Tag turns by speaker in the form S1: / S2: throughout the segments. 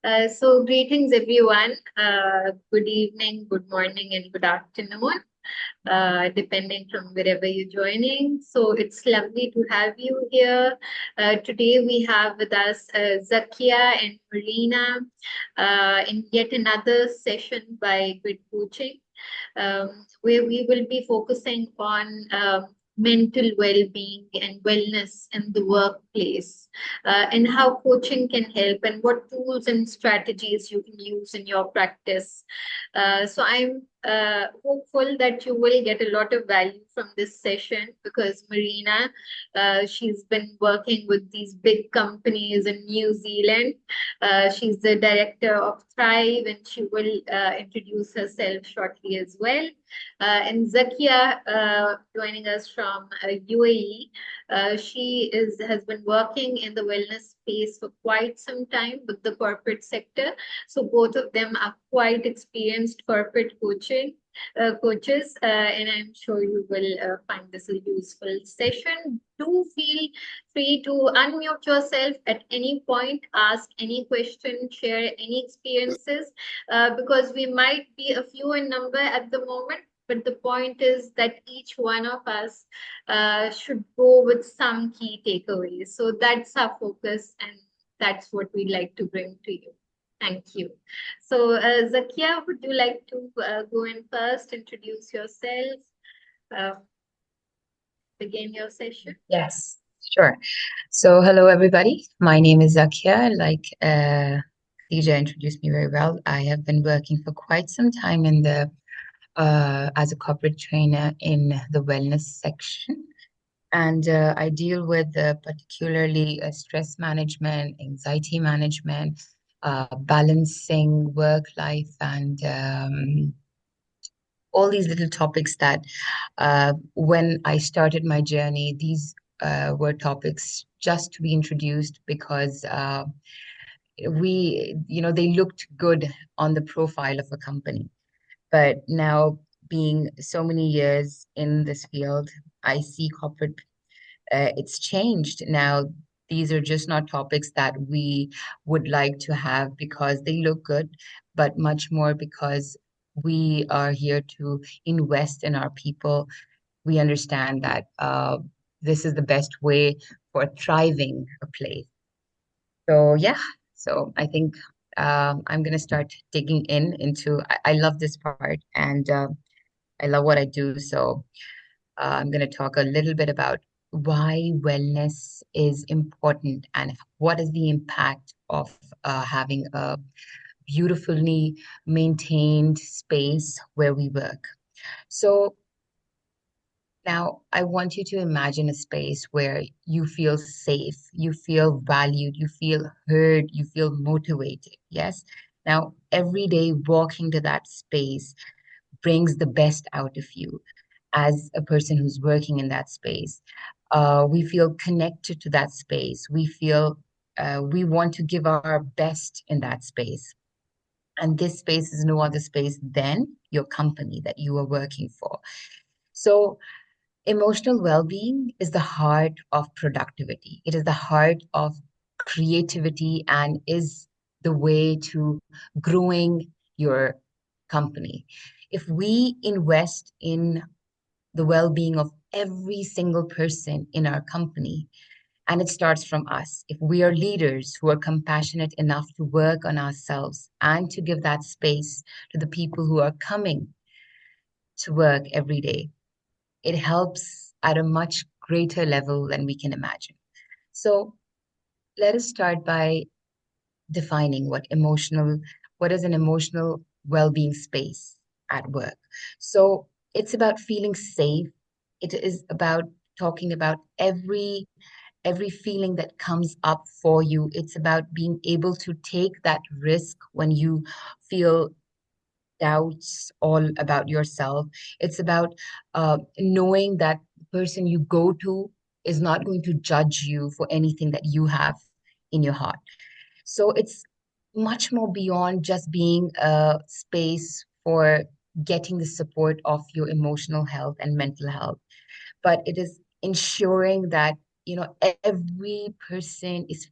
S1: So greetings everyone. Good evening, good morning, and good afternoon, depending from wherever you're joining. So it's lovely to have you here. Today we have with us Zakia and Marina in yet another session by Grid Coaching, where we will be focusing on mental well-being and wellness in the workplace, and how coaching can help and what tools and strategies you can use in your practice. So I'm hopeful that you will get a lot of value from this session because Marina, she's been working with these big companies in New Zealand. She's the director of Thrive, and she will introduce herself shortly as well. And Zakia, joining us from UAE, she has been working in the wellness space for quite some time with the corporate sector. So both of them are quite experienced corporate coaches, and I'm sure you will find this a useful session. Do feel free to unmute yourself at any point, ask any question, share any experiences, because we might be a few in number at the moment. But the point is that each one of us should go with some key takeaways. So that's our focus, and that's what we'd like to bring to you. Thank you. So, Zakia, would you like to go in first, introduce yourself, uh, begin your session?
S2: Yes, sure. So, hello everybody. My name is Zakia. Like DJ introduced me very well. I have been working for quite some time in the as a corporate trainer in the wellness section, and I deal with particularly stress management, anxiety management, balancing work life, and all these little topics that when I started my journey, these were topics just to be introduced because they looked good on the profile of a company. But now, being so many years in this field, I see corporate, it's changed. Now, these are just not topics that we would like to have because they look good, but much more because we are here to invest in our people. We understand that this is the best way for thriving a place. So yeah, so I think I'm gonna start digging into. I love this part and I love what I do. So I'm gonna talk a little bit about why wellness is important and what is the impact of having a beautifully maintained space where we work. So now, I want you to imagine a space where you feel safe, you feel valued, you feel heard, you feel motivated. Yes. Now, every day walking to that space brings the best out of you as a person who's working in that space. We feel connected to that space. We feel we want to give our best in that space. And this space is no other space than your company that you are working for. So, emotional well-being is the heart of productivity. It is the heart of creativity and is the way to growing your company. If we invest in the well-being of every single person in our company, and it starts from us. If we are leaders who are compassionate enough to work on ourselves and to give that space to the people who are coming to work every day, it helps at a much greater level than we can imagine. So let us start by defining what is an emotional well-being space at work. So it's about feeling safe. It is about talking about every feeling that comes up for you. It's about being able to take that risk when you feel doubts all about yourself. It's about knowing that the person you go to is not going to judge you for anything that you have in your heart. So it's much more beyond just being a space for getting the support of your emotional health and mental health, but it is ensuring that every person is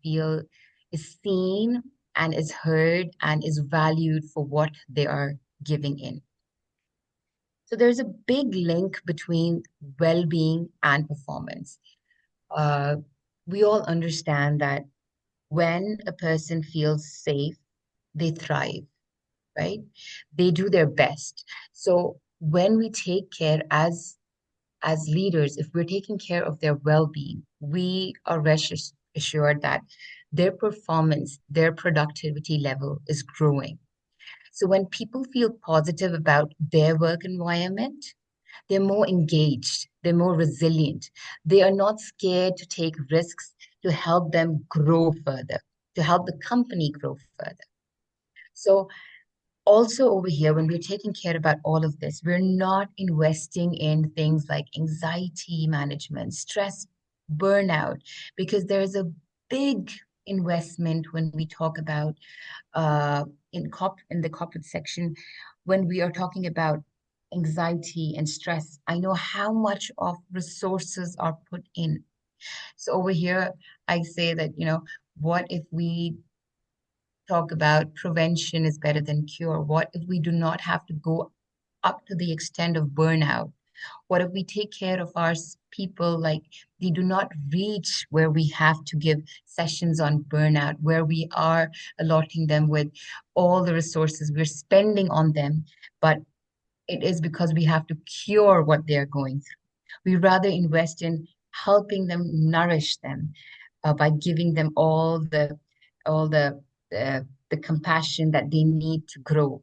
S2: seen and is heard and is valued for what they are giving in. So there's a big link between well-being and performance. Uh, we all understand that when a person feels safe, they thrive, right? They do their best. So when we take care as leaders, if we're taking care of their well-being, we are assured that their performance, their productivity level is growing. So when people feel positive about their work environment, they're more engaged, they're more resilient. They are not scared to take risks to help them grow further, to help the company grow further. So also over here, when we're taking care about all of this, we're not investing in things like anxiety management, stress, burnout, because there's a big investment when we talk about in the corporate section, when we are talking about anxiety and stress. I know how much of resources are put in. So over here, I say that, what if we talk about prevention is better than cure? What if we do not have to go up to the extent of burnout? What if we take care of our people like they do not reach where we have to give sessions on burnout, where we are allotting them with all the resources we're spending on them, but it is because we have to cure what they're going through. We rather invest in helping them nourish them by giving them all the compassion that they need to grow.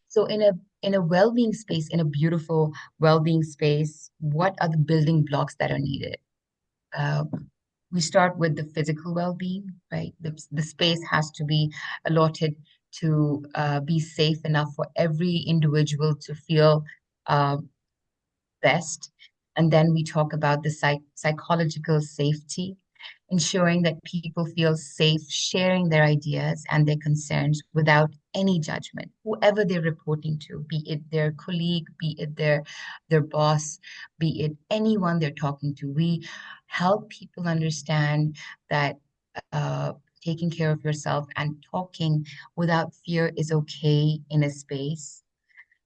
S2: So in a well-being space, in a beautiful well-being space, what are the building blocks that are needed? Uh, we start with the physical well-being, right? The space has to be allotted to be safe enough for every individual to feel uh, best. And then we talk about the psychological safety, ensuring that people feel safe sharing their ideas and their concerns without any judgment, whoever they're reporting to, be it their colleague, be it their boss, be it anyone they're talking to. We help people understand that taking care of yourself and talking without fear is okay in a space.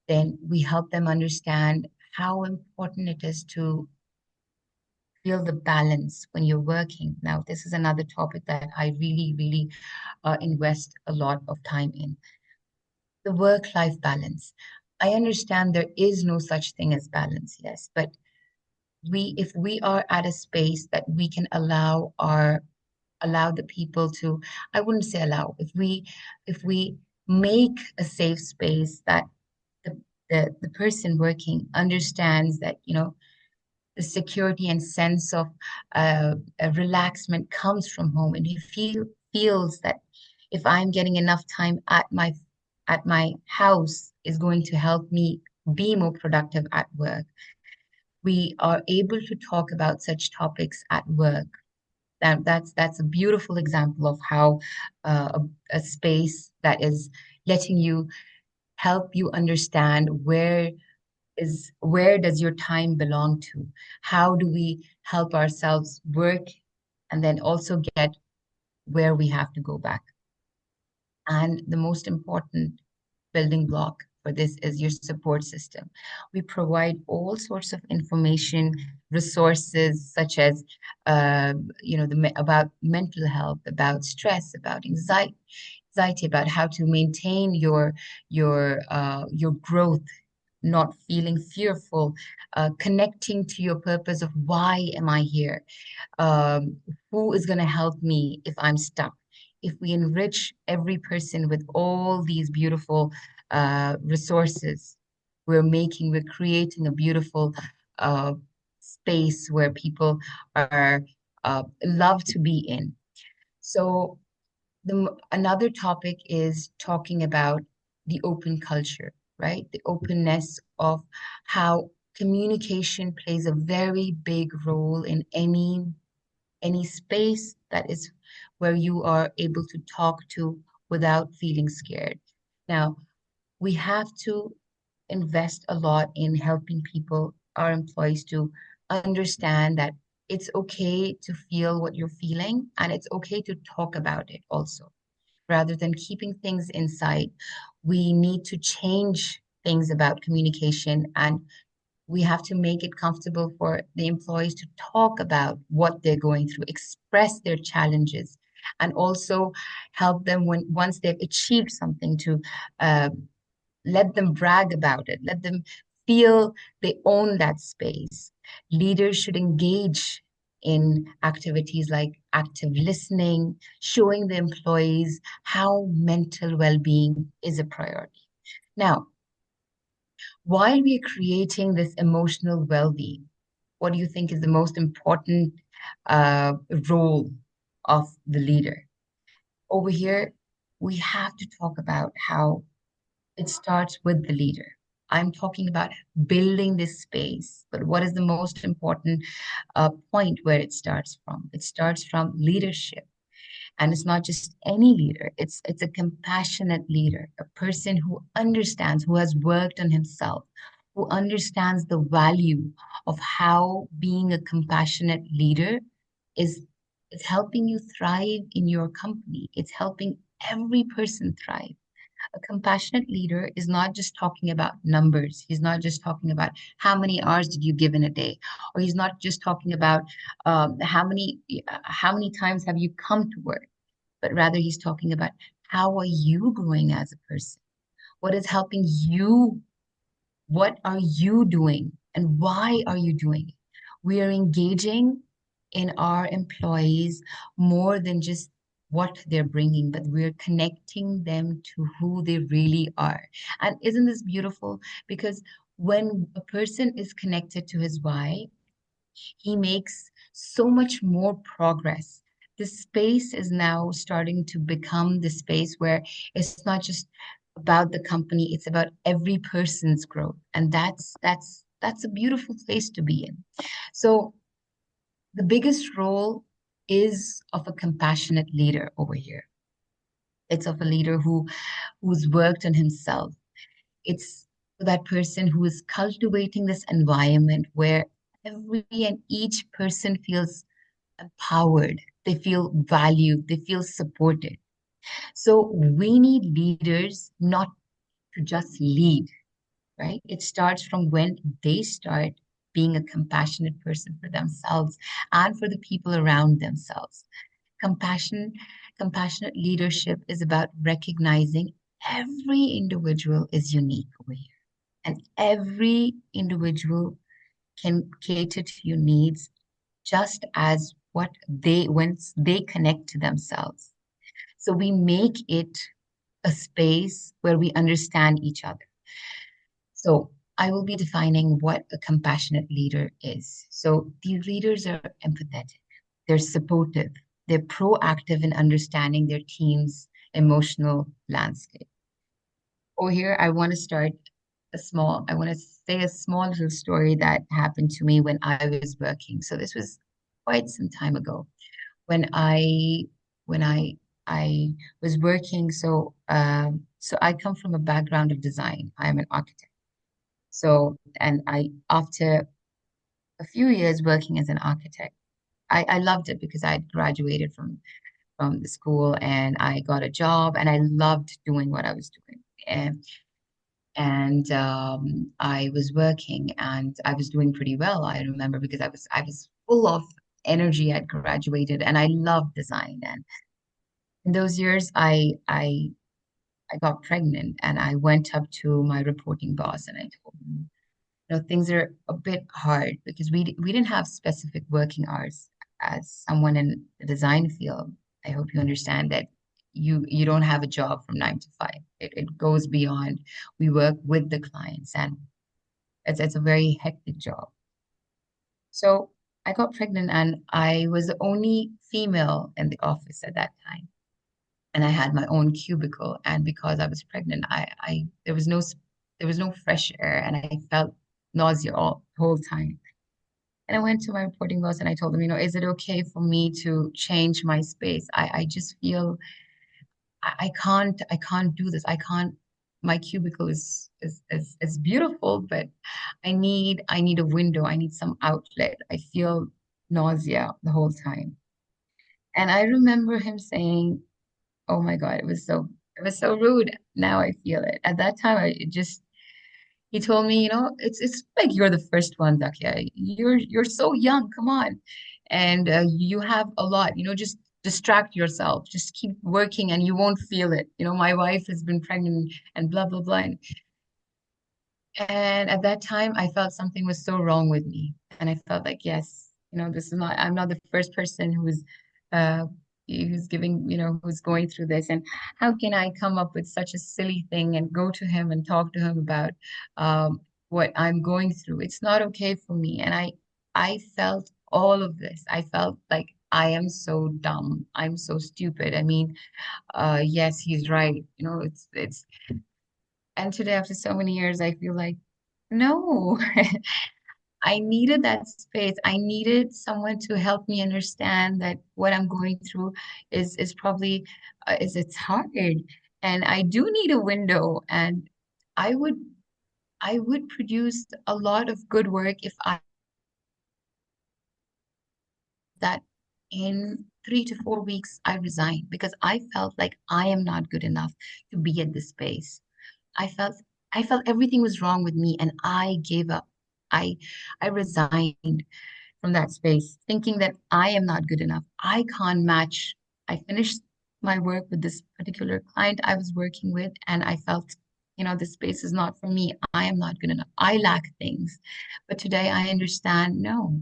S2: Then we help them understand how important it is to feel the balance when you're working. Now, this is another topic that I really, really invest a lot of time in. The work-life balance. I understand there is no such thing as balance, yes, but if we are at a space that we can allow the people to, I wouldn't say allow, if we make a safe space that the person working understands that, the security and sense of relaxment comes from home, and he feels that if I'm getting enough time at my house is going to help me be more productive at work. We are able to talk about such topics at work. That's a beautiful example of how a space that is letting you help you understand where does your time belong to? How do we help ourselves work and then also get where we have to go back? And the most important building block for this is your support system. We provide all sorts of information, resources such as, about mental health, about stress, about anxiety, about how to maintain your growth, not feeling fearful, connecting to your purpose of why am I here? Um, who is going to help me if I'm stuck? If we enrich every person with all these beautiful resources, we're creating a beautiful uh, space where people are love to be in. So another topic is talking about the open culture, right? The openness of how communication plays a very big role in any space that is where you are able to talk to without feeling scared. Now, we have to invest a lot in helping people, our employees, to understand that it's okay to feel what you're feeling and it's okay to talk about it also. rather than keeping things inside. We need to change things about communication, and we have to make it comfortable for the employees to talk about what they're going through, express their challenges, and also help them when once they've achieved something to uh, let them brag about it, let them feel they own that space. Leaders should engage in activities like active listening, showing the employees how mental well-being is a priority. Now, while we are creating this emotional well-being, what do you think is the most important uh, role of the leader? Over here, we have to talk about how it starts with the leader. I'm talking about building this space, but what is the most important point where it starts from? It starts from leadership. And it's not just any leader, it's a compassionate leader, a person who understands, who has worked on himself, who understands the value of how being a compassionate leader is is helping you thrive in your company. It's helping every person thrive. A compassionate leader is not just talking about numbers. He's not just talking about how many hours did you give in a day, or he's not just talking about how many times have you come to work, but rather he's talking about how are you growing as a person? What is helping you? What are you doing? And why are you doing it? We are engaging in our employees more than just what they're bringing, but we're connecting them to who they really are. And isn't this beautiful? Because when a person is connected to his why, he makes so much more progress. The space is now starting to become the space where it's not just about the company, it's about every person's growth. And that's a beautiful place to be in. So the biggest role is of a compassionate leader over here. It's of a leader who's worked on himself. It's that person who is cultivating this environment where every and each person feels empowered, they feel valued, they feel supported. So we need leaders not to just lead, right? It starts from when they start being a compassionate person for themselves and for the people around themselves. Compassion, compassionate leadership is about recognizing every individual is unique over here, and every individual can cater to your needs just as what they once they connect to themselves. So we make it a space where we understand each other. So I will be defining what a compassionate leader is. So these leaders are empathetic, they're supportive, they're proactive in understanding their team's emotional landscape. Over here, I want to say a small little story that happened to me when I was working. So this was quite some time ago when I was working. So I come from a background of design. I'm an architect. So and I after a few years working as an architect, I loved it because I had graduated from the school and I got a job and I loved doing what I was doing. And I was working and I was doing pretty well. I remember because I was full of energy. I'd graduated and I loved design. And in those years, I got pregnant and I went up to my reporting boss and I told him, things are a bit hard because we didn't have specific working hours. As someone in the design field, I hope you understand that you don't have a job from 9 to 5. It goes beyond. We work with the clients and it's a very hectic job. So I got pregnant and I was the only female in the office at that time. And I had my own cubicle. And because I was pregnant, I there was no fresh air and I felt nausea all the whole time. And I went to my reporting boss and I told them, is it okay for me to change my space? I just feel I can't do this. I can't, my cubicle is beautiful, but I need a window. I need some outlet. I feel nausea the whole time. And I remember him saying, Oh my God, it was so rude. Now I feel it. At that time, he told me, it's like you're the first one, Zakia. You're so young. Come on, and you have a lot. Just distract yourself. Just keep working, and you won't feel it. My wife has been pregnant, and blah blah blah. And at that time, I felt something was so wrong with me. And I felt like, yes, I'm not the first person uh, who's who's going through this. And how can I come up with such a silly thing and go to him and talk to him about what I'm going through? It's not okay for me. And I felt all of this. I felt like I am so dumb. I'm so stupid. I mean, yes, he's right. And today, after so many years, I feel like, no, I needed that space. I needed someone to help me understand that what I'm going through is probably is it's hard, and I do need a window. And I would I would produce a lot of good work if I that in 3 to 4 weeks I resigned because I felt like I am not good enough to be at this space. I felt I felt everything was wrong with me and I gave up. I I resigned from that space, thinking that I am not good enough. I can't match. I finished my work with this particular client I was working with, and I felt, this space is not for me. I am not good enough. I lack things. But today I understand, no,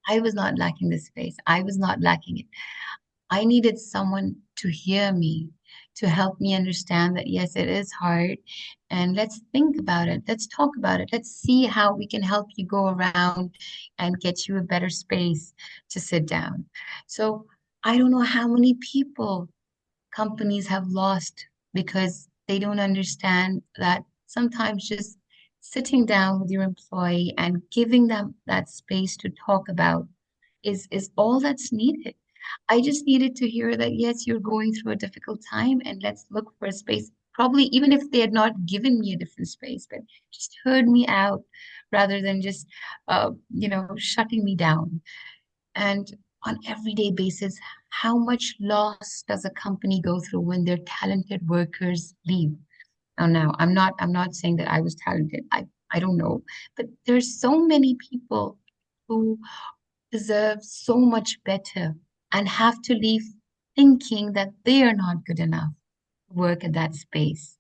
S2: I was not lacking this space. I was not lacking it. I needed someone to hear me, to help me understand that, yes, it is hard. And let's think about it. Let's talk about it. Let's see how we can help you go around and get you a better space to sit down. So I don't know how many people companies have lost because they don't understand that sometimes just sitting down with your employee and giving them that space to talk about is all that's needed. I just needed to hear that, yes, you're going through a difficult time and let's look for a space. Probably even if they had not given me a different space, but just heard me out rather than just, shutting me down. And on everyday basis, how much loss does a company go through when their talented workers leave? Now, I'm not saying that I was talented. I don't know, but there's so many people who deserve so much better and have to leave thinking that they are not good enough to work at that space,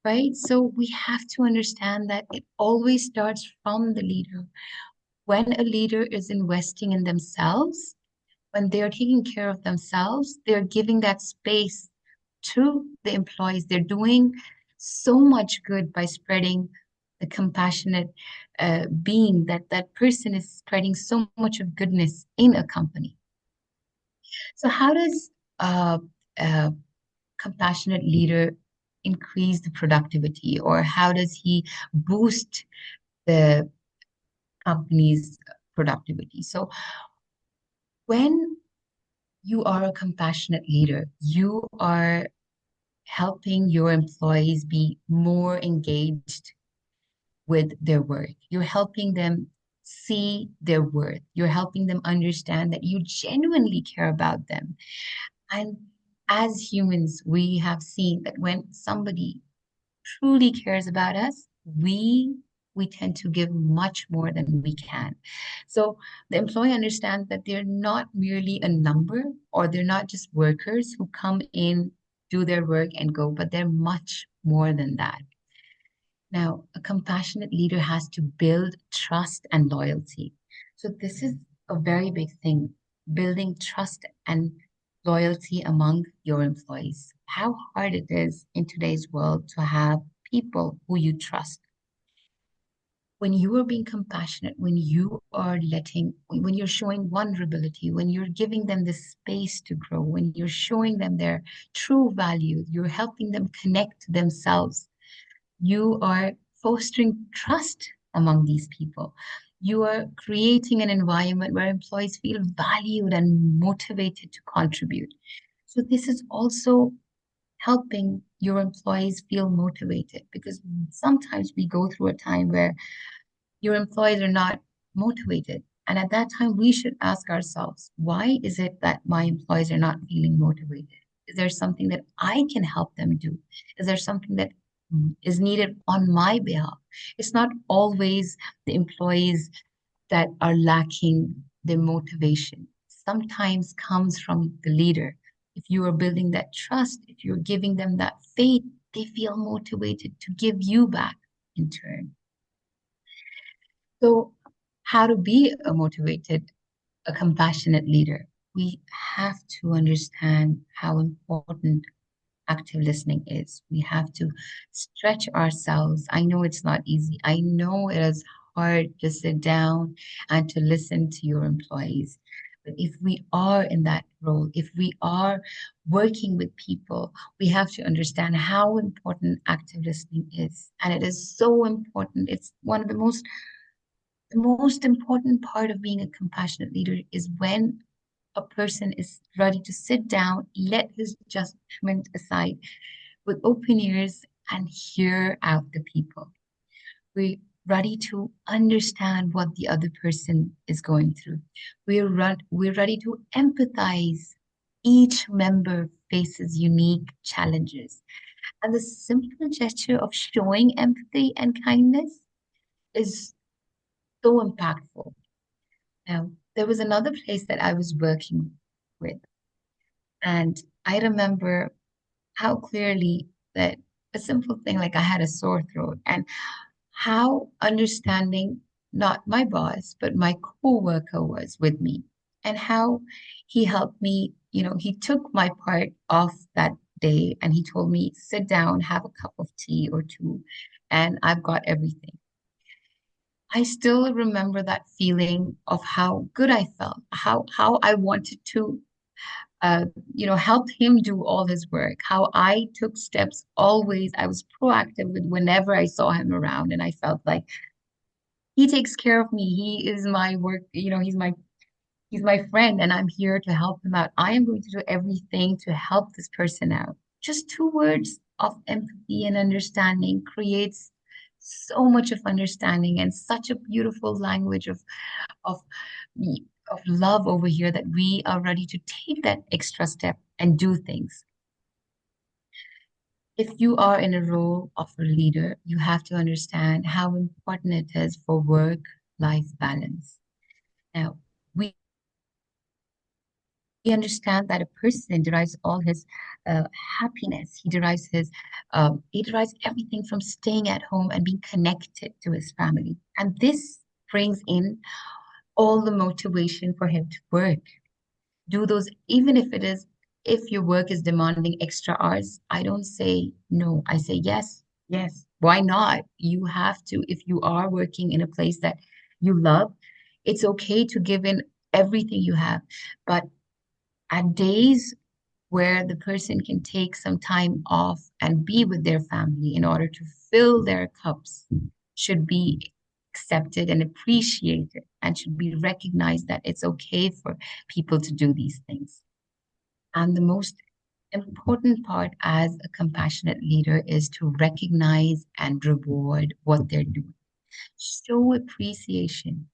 S2: right? So we have to understand that it always starts from the leader. When a leader is investing in themselves, when they're taking care of themselves, they're giving that space to the employees. They're doing so much good by spreading the compassionate being that that person is spreading so much of goodness in a company. So how does uh, a compassionate leader increase the productivity, or how does he boost the company's productivity? So when you are a compassionate leader, you are helping your employees be more engaged with their work. You're helping them see their worth. You're helping them understand that you genuinely care about them. And as humans, we have seen that when somebody truly cares about us, we tend to give much more than we can. So the employee understands that they're not merely a number or they're not just workers who come in, do their work and go, but they're much more than that. Now, a compassionate leader has to build trust and loyalty. So this is a very big thing, building trust and loyalty among your employees. How hard it is in today's world to have people who you trust. When you are being compassionate, when you're showing vulnerability, when you're giving them the space to grow, when you're showing them their true value, you're helping them connect to themselves, you are fostering trust among these people. You are creating an environment where employees feel valued and motivated to contribute. So this is also helping your employees feel motivated because sometimes we go through a time where your employees are not motivated. And at that time, we should ask ourselves, why is it that my employees are not feeling motivated? Is there something that I can help them do? Is there something that is needed on my behalf? It's not always the employees that are lacking their motivation. Sometimes comes from the leader. If you are building that trust, if you're giving them that faith, they feel motivated to give you back in turn. So, how to be a motivated, a compassionate leader? We have to understand how important active listening is. We have to stretch ourselves. I know it's not easy. I know it is hard to sit down and to listen to your employees. But if we are in that role, if we are working with people, we have to understand how important active listening is. And it is so important. It's one of the most important part of being a compassionate leader is when a person is ready to sit down, let his judgment aside with open ears and hear out the people. We're ready to understand what the other person is going through. We're ready to empathize. Each member faces unique challenges. And the simple gesture of showing empathy and kindness is so impactful. Now, there was another place that I was working with, and I remember how clearly that a simple thing like I had a sore throat and how understanding not my boss, but my coworker was with me and how he helped me, he took my part off that day and he told me, sit down, have a cup of tea or two, and I've got everything. I still remember that feeling of how good I felt, how I wanted to uh, help him do all his work, how I took steps always. I was proactive with whenever I saw him around, and I felt like he takes care of me. He is my work, he's my friend, and I'm here to help him out. I am going to do everything to help this person out. Just two words of empathy and understanding creates so much of understanding and such a beautiful language of of love over here that we are ready to take that extra step and do things. If you are in a role of a leader, you have to understand how important it is for work-life balance. Now, we understand that a person derives all his uh, happiness. He derives everything from staying at home and being connected to his family. And this brings in all the motivation for him to work. Do those, even if your work is demanding extra hours, I don't say no. I say yes, yes. Why not? You have to, if you are working in a place that you love, it's okay to give in everything you have. But at days where the person can take some time off and be with their family in order to fill their cups should be accepted and appreciated and should be recognized that it's okay for people to do these things. And the most important part as a compassionate leader is to recognize and reward what they're doing. Show appreciation.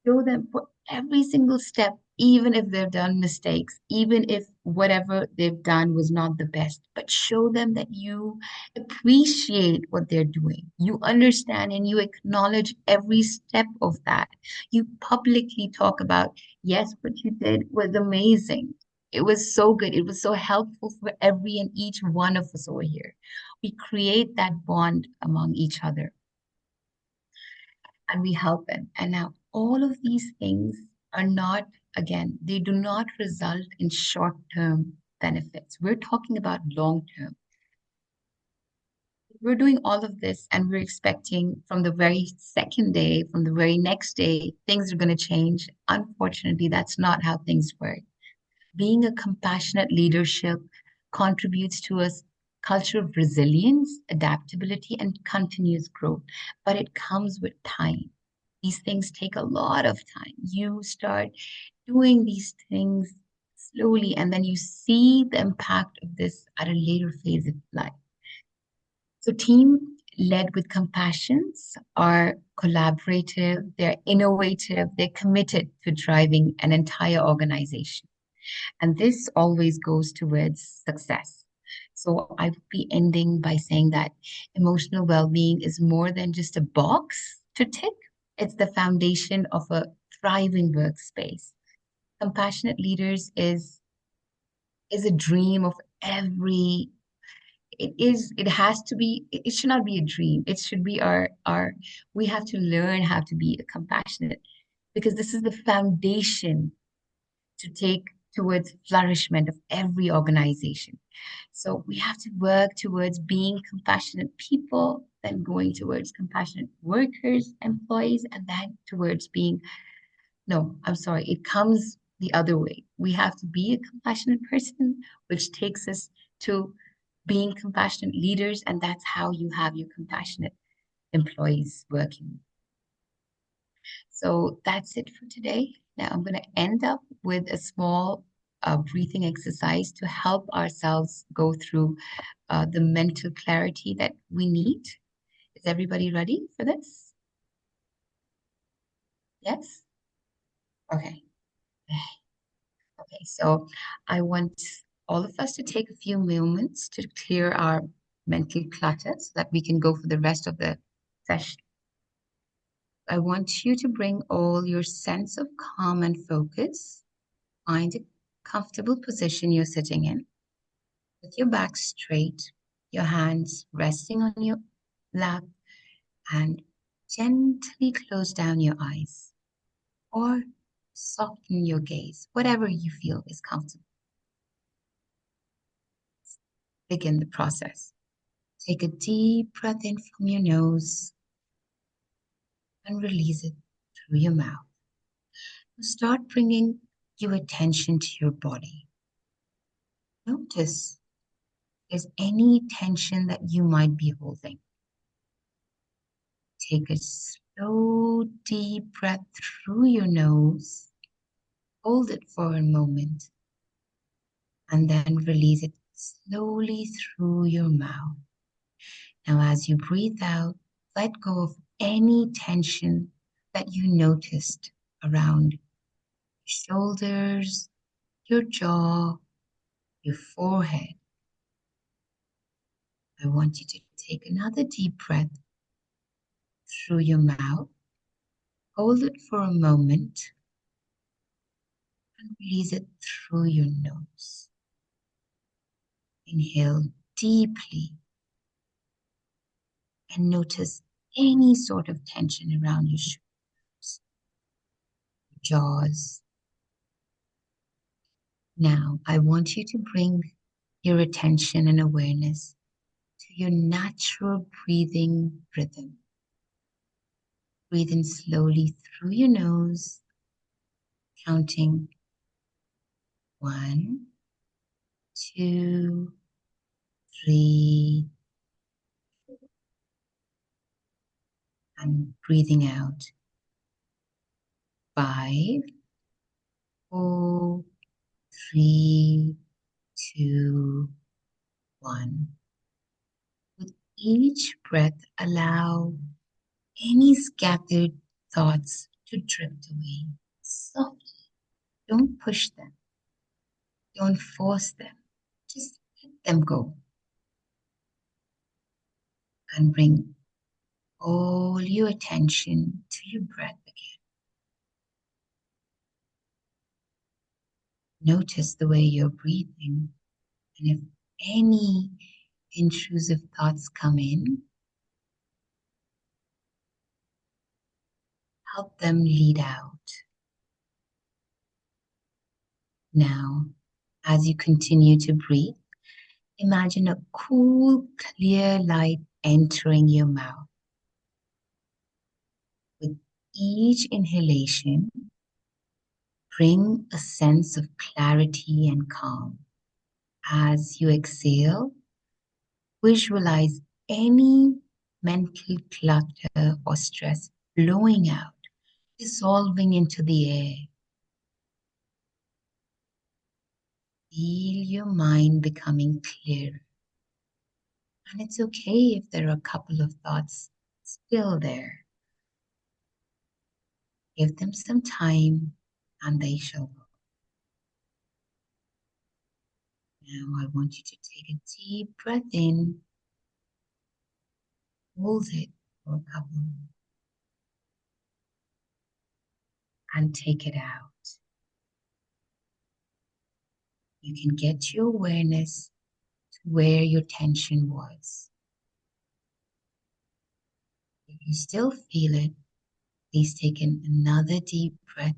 S2: Show them for every single step, even if they've done mistakes, even if whatever they've done was not the best, but show them that you appreciate what they're doing. You understand and you acknowledge every step of that. You publicly talk about, yes, what you did was amazing. It was so good. It was so helpful for every and each one of us over here. We create that bond among each other and we help them. And now all of these things are not, again, they do not result in short-term benefits. We're talking about long-term. We're doing all of this and we're expecting from the very second day, from the very next day, things are going to change. Unfortunately, that's not how things work. Being a compassionate leadership contributes to a culture of resilience, adaptability, and continuous growth, but it comes with time. These things take a lot of time. You start doing these things slowly, and then you see the impact of this at a later phase of life. So, team led with compassions are collaborative, they're innovative, they're committed to driving an entire organization. And this always goes towards success. So I would be ending by saying that emotional well-being is more than just a box to tick. It's the foundation of a thriving workspace. Compassionate leaders is a dream of every it has to be it should not be a dream. It should be our we have to learn how to be compassionate because this is the foundation to take towards flourishment of every organization. So we have to work towards being compassionate people, then going towards compassionate workers, employees, and then towards being, no, I'm sorry, it comes the other way. We have to be a compassionate person, which takes us to being compassionate leaders, and that's how you have your compassionate employees working. So that's it for today. Now I'm going to end up with a small breathing exercise to help ourselves go through the mental clarity that we need. Is everybody ready for this? Yes? Okay. Okay, so I want all of us to take a few moments to clear our mental clutter so that we can go for the rest of the session. I want you to bring all your sense of calm and focus. Find a comfortable position you're sitting in with your back straight, your hands resting on your lap, and gently close down your eyes or soften your gaze, whatever you feel is comfortable. Begin the process. Take a deep breath in from your nose and release it through your mouth. Start bringing your attention to your body. Notice if there's any tension that you might be holding. Take a slow, deep breath through your nose. Hold it for a moment and then release it slowly through your mouth. Now, as you breathe out, let go of any tension that you noticed around your shoulders, your jaw, your forehead. I want you to take another deep breath through your mouth. Hold it for a moment and release it through your nose. Inhale deeply and notice any sort of tension around your shoulders, jaws. Now, I want you to bring your attention and awareness to your natural breathing rhythm. Breathe in slowly through your nose, counting 1, 2, 3, and breathing out 5, 4, 3, 2, 1. With each breath, allow any scattered thoughts to drift away softly. Don't push them. Don't force them. Just let them go. And bring all your attention to your breath again. Notice the way you're breathing. And if any intrusive thoughts come in, help them lead out. Now, as you continue to breathe, imagine a cool, clear light entering your mouth. With each inhalation, bring a sense of clarity and calm. As you exhale, visualize any mental clutter or stress flowing out, dissolving into the air. Feel your mind becoming clearer. And it's okay if there are a couple of thoughts still there. Give them some time and they shall go. Now I want you to take a deep breath in, hold it for a couple, and take it out. You can get your awareness to where your tension was. If you still feel it, please take in another deep breath,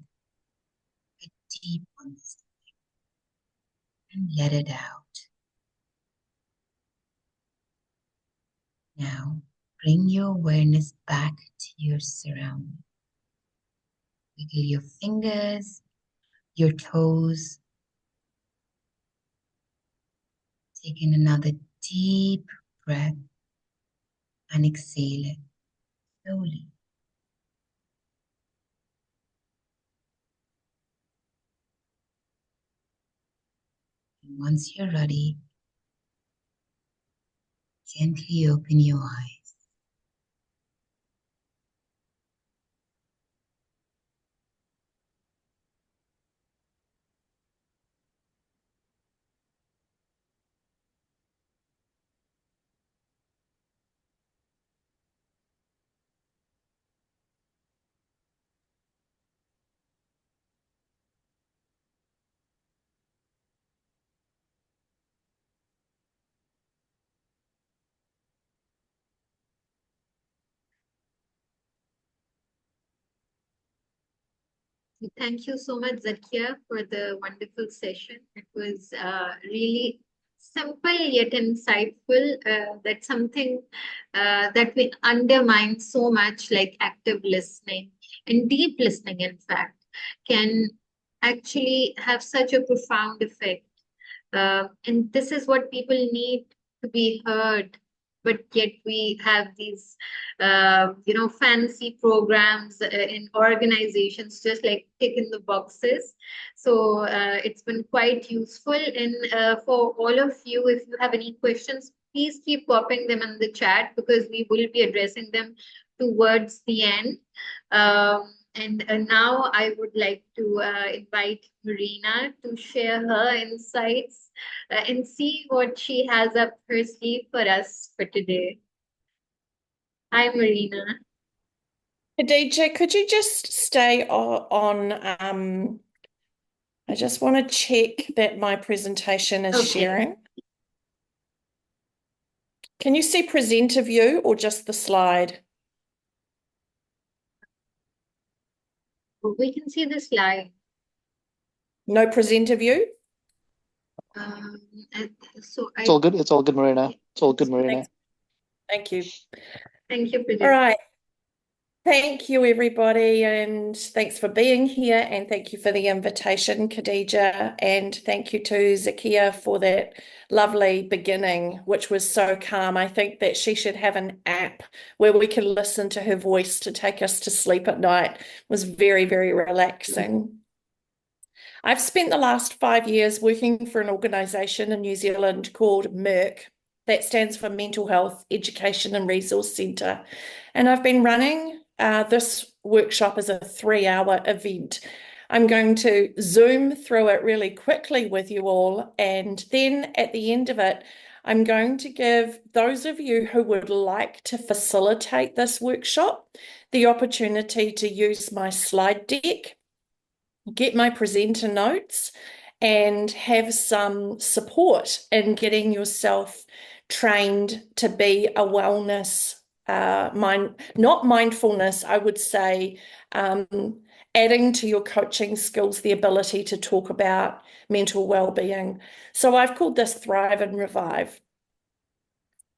S2: a deep one this time, and let it out. Now, bring your awareness back to your surroundings. Wiggle your fingers, your toes. Take in another deep breath and exhale it slowly. And once you're ready, gently open your eyes.
S1: Thank you so much, Zakia, for the wonderful session. It was really simple yet insightful. That's something that we undermine so much, like active listening and deep listening, in fact, can actually have such a profound effect. And this is what people need to be heard. But yet we have these, fancy programs in organizations, just like tick in the boxes. So it's been quite useful. And for all of you, if you have any questions, please keep popping them in the chat because we will be addressing them towards the end. And now I would like to invite Marina to share her insights and see what she has up her sleeve for us for today. Hi, Marina.
S3: Khadija, could you just stay on, I just want to check that my presentation is
S1: Okay.
S3: sharing. Can you see presenter view or just the slide?
S1: We can see the slide.
S3: No presenter view?
S1: Um,
S4: It's all good. It's all good, Marina. It's all good, Marina.
S3: Thank you.
S1: Thank you,
S3: All right. Thank you, everybody, and thanks for being here, and thank you for the invitation, Khadija, and thank you to Zakia for that lovely beginning, which was so calm. I think that she should have an app where we can listen to her voice to take us to sleep at night. It was very, very relaxing. I've spent the last 5 years working for an organisation in New Zealand called MERC. That stands for Mental Health Education and Resource Centre. And I've been running this workshop as a 3-hour event. I'm going to zoom through it really quickly with you all. And then at the end of it, I'm going to give those of you who would like to facilitate this workshop the opportunity to use my slide deck, get my presenter notes, and have some support in getting yourself trained to be a wellness, not mindfulness, I would say, adding to your coaching skills the ability to talk about mental well-being. So I've called this Thrive and Revive.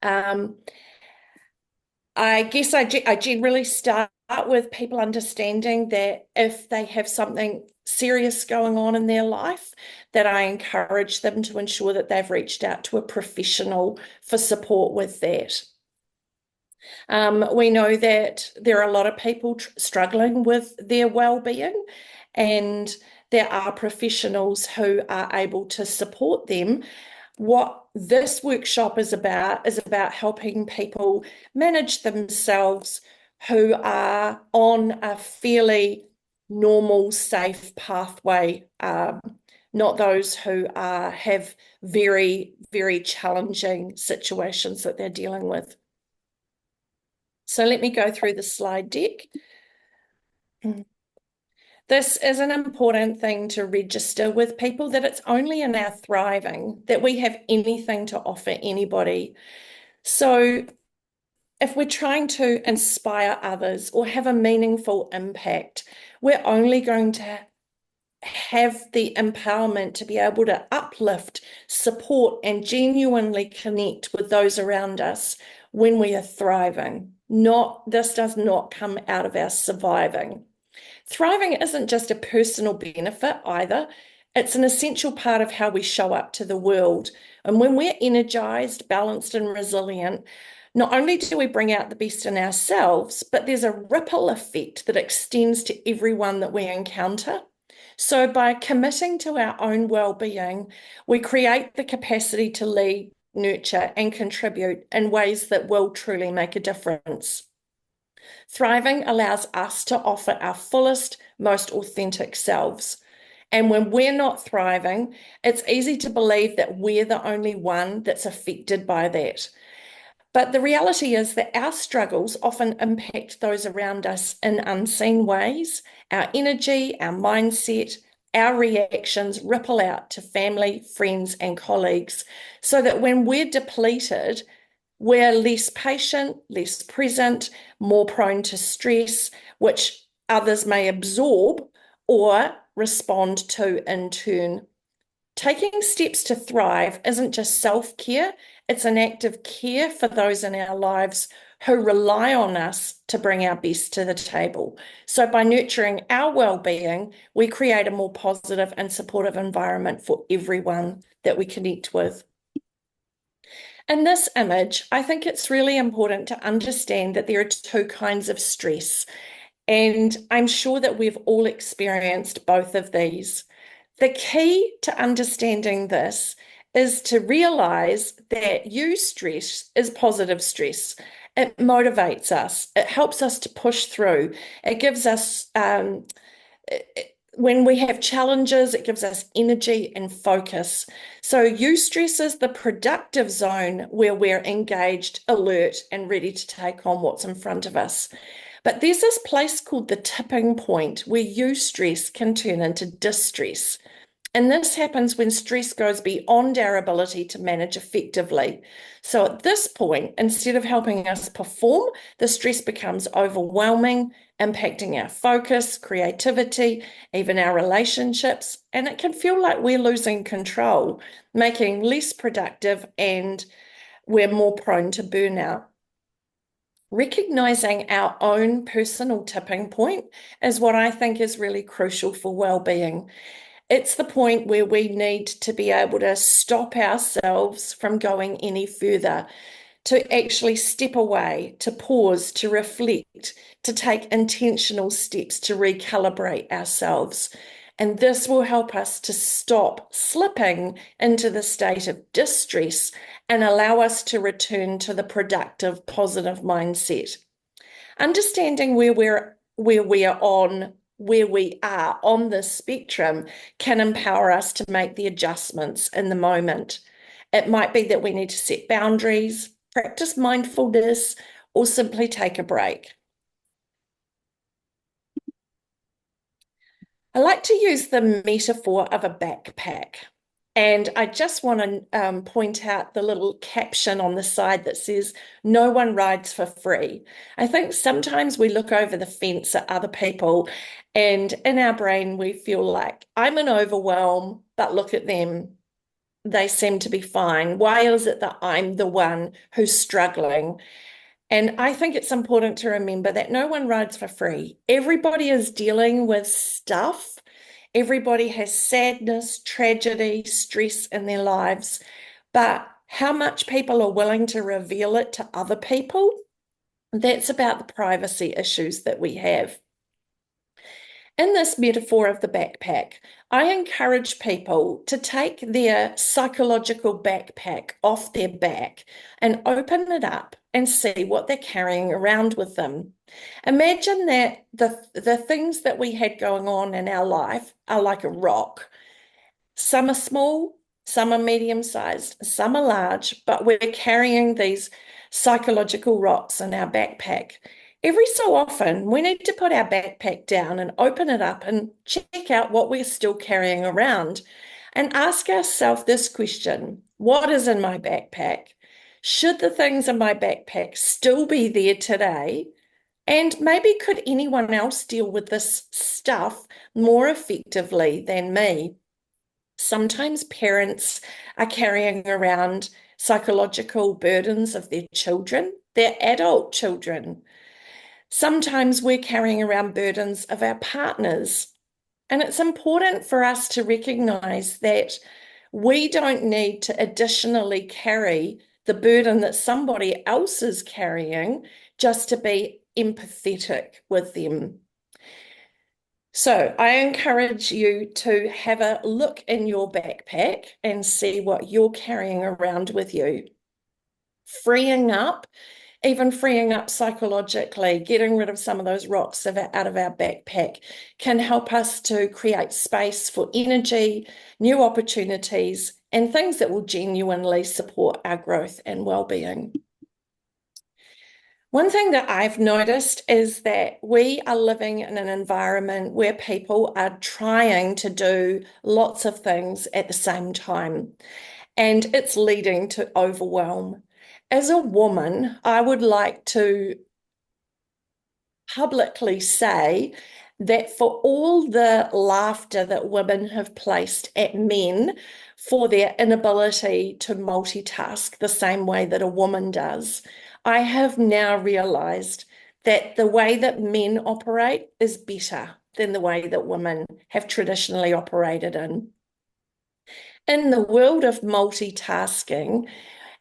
S3: I guess I generally start with people understanding that if they have something serious going on in their life, that I encourage them to ensure that they've reached out to a professional for support with that. We know that there are a lot of people struggling with their well-being, and there are professionals who are able to support them. What this workshop is about helping people manage themselves who are on a fairly normal, safe pathway, not those who have very, very challenging situations that they're dealing with. So let me go through the slide deck. This is an important thing to register with people, that it's only in our thriving that we have anything to offer anybody. So if we're trying to inspire others or have a meaningful impact, we're only going to have the empowerment to be able to uplift, support, and genuinely connect with those around us when we are thriving. This does not come out of our surviving. Thriving isn't just a personal benefit either. It's an essential part of how we show up to the world. And when we're energized, balanced, and resilient, not only do we bring out the best in ourselves, but there's a ripple effect that extends to everyone that we encounter. So by committing to our own well-being, we create the capacity to lead, nurture, and contribute in ways that will truly make a difference. Thriving allows us to offer our fullest, most authentic selves. And when we're not thriving, it's easy to believe that we're the only one that's affected by that. But the reality is that our struggles often impact those around us in unseen ways. Our energy, our mindset, our reactions ripple out to family, friends, and colleagues, so that when we're depleted, we're less patient, less present, more prone to stress, which others may absorb or respond to in turn. Taking steps to thrive isn't just self-care, it's an act of care for those in our lives who rely on us to bring our best to the table. So by nurturing our well-being, we create a more positive and supportive environment for everyone that we connect with. In this image, I think it's really important to understand that there are two kinds of stress, and I'm sure that we've all experienced both of these. The key to understanding this is to realize that eustress is positive stress. It motivates us. It helps us to push through. It gives us, when we have challenges, it gives us energy and focus. So eustress is the productive zone where we're engaged, alert, and ready to take on what's in front of us. But there's this place called the tipping point where eustress can turn into distress. And this happens when stress goes beyond our ability to manage effectively. So at this point, instead of helping us perform, the stress becomes overwhelming, impacting our focus, creativity, even our relationships. And it can feel like we're losing control, making less productive, and we're more prone to burnout. Recognizing our own personal tipping point is what I think is really crucial for well-being. It's the point where we need to be able to stop ourselves from going any further, to actually step away, to pause, to reflect, to take intentional steps to recalibrate ourselves. And this will help us to stop slipping into the state of distress and allow us to return to the productive, positive mindset. Understanding where we are on this spectrum can empower us to make the adjustments in the moment. It might be that we need to set boundaries, practice mindfulness, or simply take a break. I like to use the metaphor of a backpack. And I just want to point out the little caption on the side that says, "No one rides for free." I think sometimes we look over the fence at other people, and in our brain we feel like, I'm in overwhelm, but look at them. They seem to be fine. Why is it that I'm the one who's struggling? And I think it's important to remember that no one rides for free. Everybody is dealing with stuff. Everybody has sadness, tragedy, stress in their lives. But how much people are willing to reveal it to other people, that's about the privacy issues that we have. In this metaphor of the backpack, I encourage people to take their psychological backpack off their back and open it up and see what they're carrying around with them. Imagine that the things that we had going on in our life are like a rock. Some are small, some are medium-sized, some are large, but we're carrying these psychological rocks in our backpack. Every so often, we need to put our backpack down and open it up and check out what we're still carrying around and ask ourselves this question: what is in my backpack? Should the things in my backpack still be there today? And maybe could anyone else deal with this stuff more effectively than me? Sometimes parents are carrying around psychological burdens of their children, their adult children. Sometimes we're carrying around burdens of our partners. And it's important for us to recognize that we don't need to additionally carry the burden that somebody else is carrying just to be empathetic with them. So I encourage you to have a look in your backpack and see what you're carrying around with you. Even freeing up psychologically, getting rid of some of those rocks out of our backpack can help us to create space for energy, new opportunities, and things that will genuinely support our growth and well-being. One thing that I've noticed is that we are living in an environment where people are trying to do lots of things at the same time, and it's leading to overwhelm. As a woman, I would like to publicly say that for all the laughter that women have placed at men for their inability to multitask the same way that a woman does, I have now realized that the way that men operate is better than the way that women have traditionally operated in. In the world of multitasking,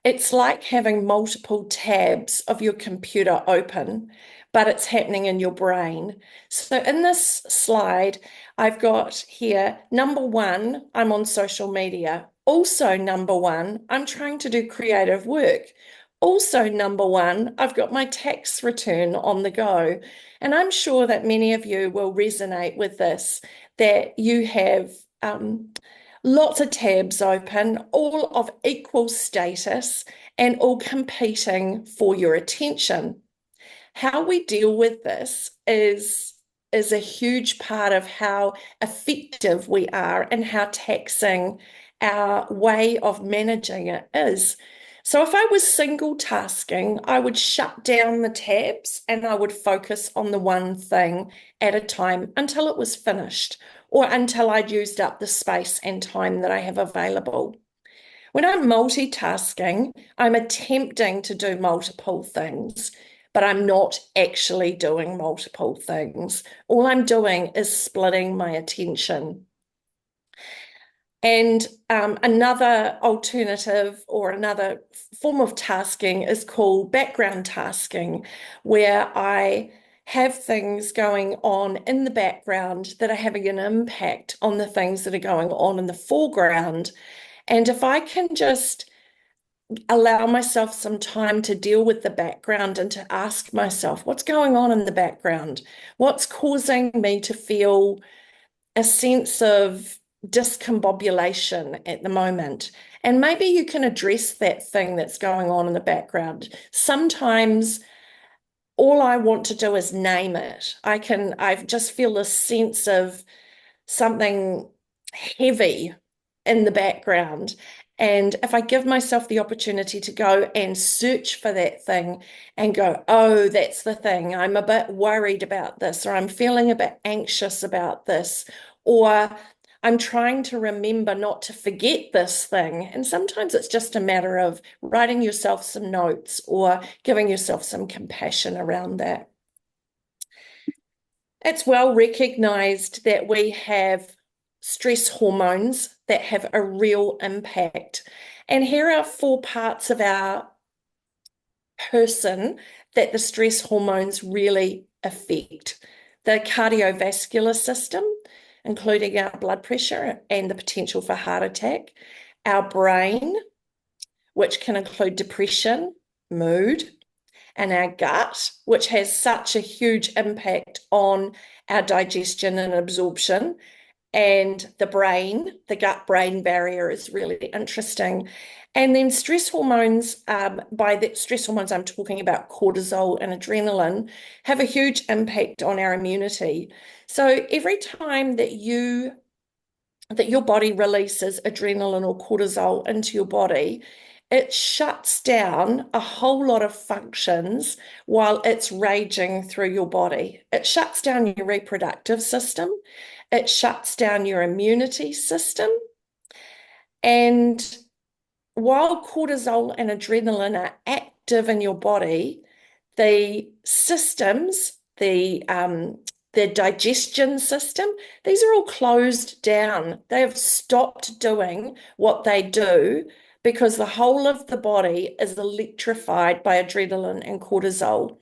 S3: it's like having multiple tabs of your computer open, but it's happening in your brain. So in this slide, I've got here, number one, I'm on social media. Also, number one, I'm trying to do creative work. Also, number one, I've got my tax return on the go. And I'm sure that many of you will resonate with this, that you have lots of tabs open, all of equal status and all competing for your attention. How we deal with this is a huge part of how effective we are and how taxing our way of managing it is. So if I was single tasking, I would shut down the tabs and I would focus on the one thing at a time until it was finished or until I'd used up the space and time that I have available. When I'm multitasking, I'm attempting to do multiple things, but I'm not actually doing multiple things. All I'm doing is splitting my attention. And another alternative or another form of tasking is called background tasking, where I have things going on in the background that are having an impact on the things that are going on in the foreground. And if I can just allow myself some time to deal with the background and to ask myself, what's going on in the background? What's causing me to feel a sense of discombobulation at the moment? And maybe you can address that thing that's going on in the background. Sometimes all I want to do is name it. I just feel a sense of something heavy in the background. And if I give myself the opportunity to go and search for that thing and go, oh, that's the thing, I'm a bit worried about this, or I'm feeling a bit anxious about this, or I'm trying to remember not to forget this thing. And sometimes it's just a matter of writing yourself some notes or giving yourself some compassion around that. It's well recognized that we have stress hormones that have a real impact. And here are 4 parts of our person that the stress hormones really affect: the cardiovascular system, including our blood pressure and the potential for heart attack, our brain, which can include depression, mood, and our gut, which has such a huge impact on our digestion and absorption, and the brain, the gut-brain barrier is really interesting. And then stress hormones, by the stress hormones, I'm talking about cortisol and adrenaline, have a huge impact on our immunity. So every time that your body releases adrenaline or cortisol into your body, it shuts down a whole lot of functions while it's raging through your body. It shuts down your reproductive system. It shuts down your immunity system. And while cortisol and adrenaline are active in your body, the systems, the digestion system, these are all closed down. They have stopped doing what they do because the whole of the body is electrified by adrenaline and cortisol.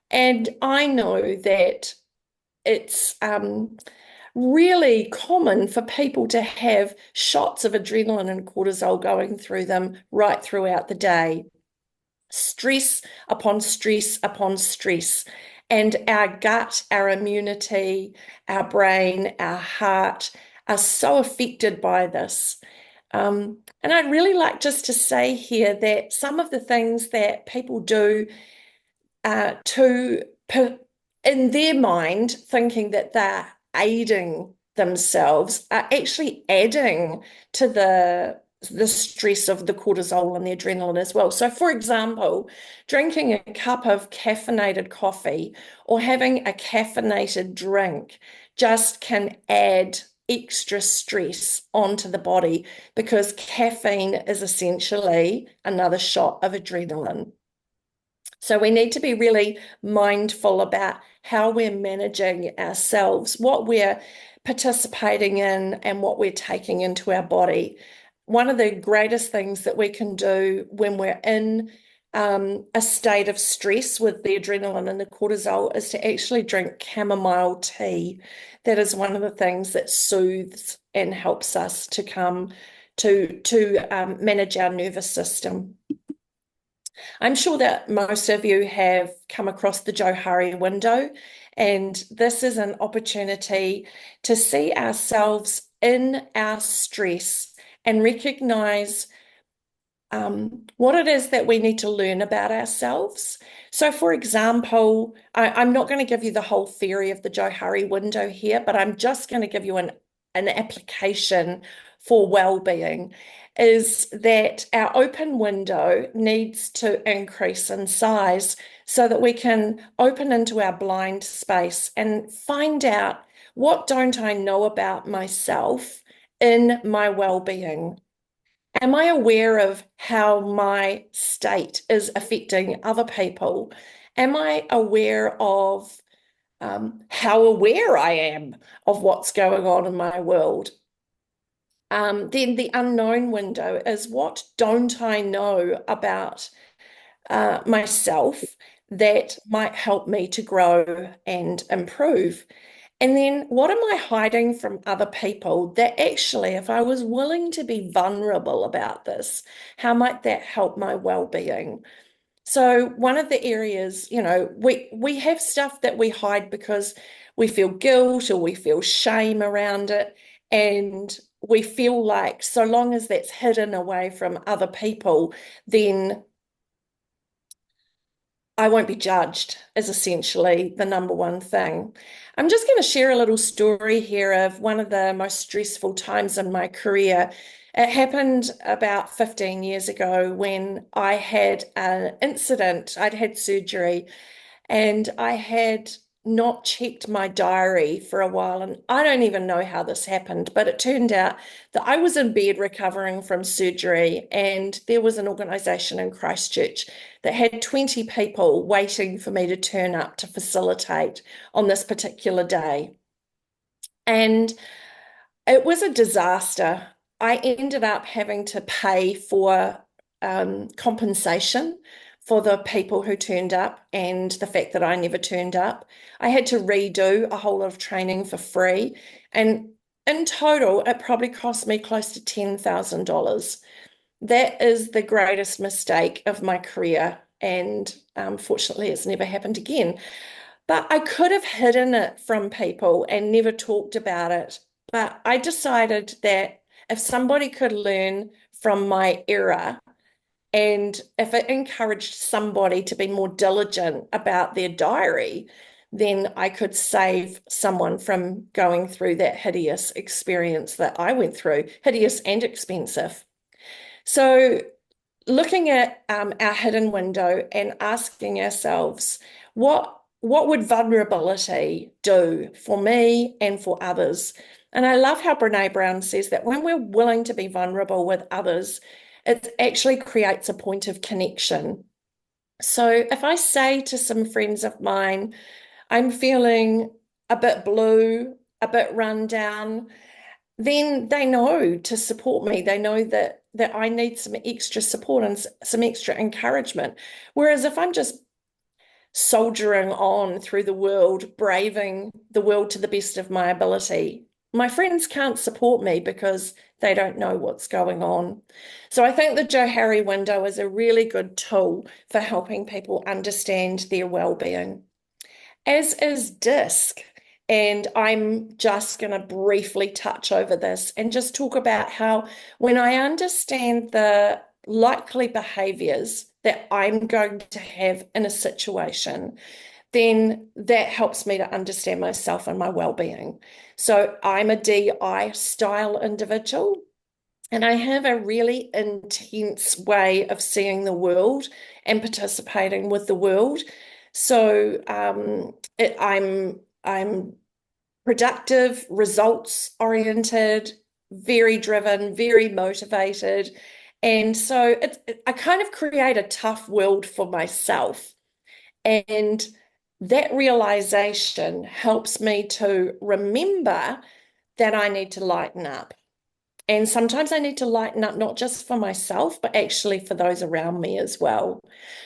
S3: And I know that it's really common for people to have shots of adrenaline and cortisol going through them right throughout the day. Stress upon stress upon stress. And our gut, our immunity, our brain, our heart are so affected by this. And I'd really like just to say here that some of the things that people do in their mind, thinking that they're aiding themselves, are actually adding to the stress of the cortisol and the adrenaline as well. So, for example, drinking a cup of caffeinated coffee or having a caffeinated drink just can add extra stress onto the body because caffeine is essentially another shot of adrenaline. So we need to be really mindful about how we're managing ourselves, what we're participating in, and what we're taking into our body. One of the greatest things that we can do when we're in a state of stress with the adrenaline and the cortisol is to actually drink chamomile tea. That is one of the things that soothes and helps us to come to manage our nervous system. I'm sure that most of you have come across the Johari window, and this is an opportunity to see ourselves in our stress and recognize what it is that we need to learn about ourselves. So, for example, I'm not going to give you the whole theory of the Johari window here, but I'm just going to give you an application for well-being. Is that our open window needs to increase in size so that we can open into our blind space and find out, what don't I know about myself in my well-being? Am I aware of how my state is affecting other people? Am I aware of how aware I am of what's going on in my world? Then the unknown window is, what don't I know about myself that might help me to grow and improve? And then what am I hiding from other people that actually, if I was willing to be vulnerable about this, how might that help my well-being? So one of the areas, we have stuff that we hide because we feel guilt or we feel shame around it. And we feel like so long as that's hidden away from other people, then I won't be judged, is essentially the number one thing. I'm just going to share a little story here of one of the most stressful times in my career. It happened about 15 years ago when I had an incident. I'd had surgery and I had not checked my diary for a while. And I don't even know how this happened, but it turned out that I was in bed recovering from surgery, and there was an organisation in Christchurch that had 20 people waiting for me to turn up to facilitate on this particular day. And it was a disaster. I ended up having to pay for compensation for the people who turned up and the fact that I never turned up. I had to redo a whole lot of training for free. And in total, it probably cost me close to $10,000. That is the greatest mistake of my career. And fortunately, it's never happened again. But I could have hidden it from people and never talked about it but I decided that if somebody could learn from my error, and if it encouraged somebody to be more diligent about their diary, then I could save someone from going through that hideous experience that I went through, hideous and expensive. So, looking at our hidden window and asking ourselves, what would vulnerability do for me and for others? And I love how Brene Brown says that when we're willing to be vulnerable with others, it actually creates a point of connection. So if I say to some friends of mine, I'm feeling a bit blue, a bit run down, then they know to support me. They know that I need some extra support and some extra encouragement. Whereas if I'm just soldiering on through the world, braving the world to the best of my ability, my friends can't support me because they don't know what's going on. So I think the Johari window is a really good tool for helping people understand their well-being, as is DISC. And I'm just going to briefly touch over this and just talk about how when I understand the likely behaviors that I'm going to have in a situation, then that helps me to understand myself and my well-being. So I'm a DI style individual, and I have a really intense way of seeing the world and participating with the world. So I'm productive, results oriented, very driven, very motivated. And so I kind of create a tough world for myself. And that realization helps me to remember that I need to lighten up. And sometimes I need to lighten up, not just for myself, but actually for those around me as well.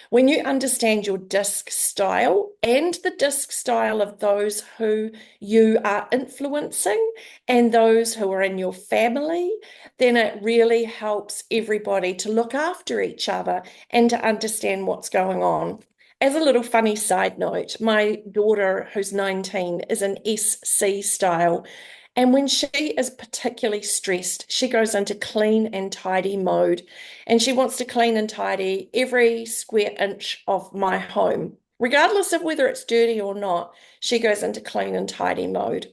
S3: When you understand your DISC style and the DISC style of those who you are influencing and those who are in your family, then it really helps everybody to look after each other and to understand what's going on. As a little funny side note, my daughter, who's 19, is an SC style. And when she is particularly stressed, she goes into clean and tidy mode. And she wants to clean and tidy every square inch of my home. Regardless of whether it's dirty or not, she goes into clean and tidy mode.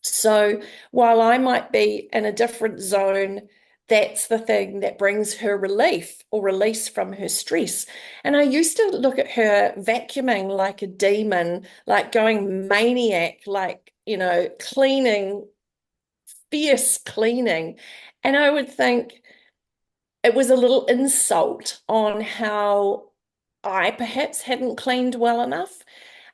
S3: So while I might be in a different zone, that's the thing that brings her relief or release from her stress. And I used to look at her vacuuming like a demon, like going maniac, like, cleaning, fierce cleaning. And I would think it was a little insult on how I perhaps hadn't cleaned well enough,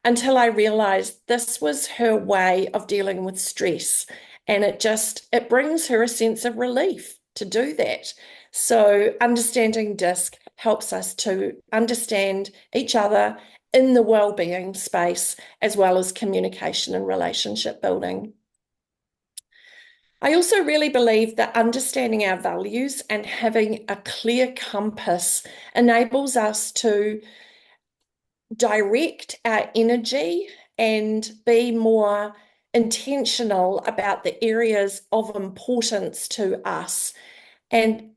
S3: until I realized this was her way of dealing with stress. And it brings her a sense of relief to do that. So understanding DISC helps us to understand each other in the well-being space, as well as communication and relationship building. I also really believe that understanding our values and having a clear compass enables us to direct our energy and be more intentional about the areas of importance to us. And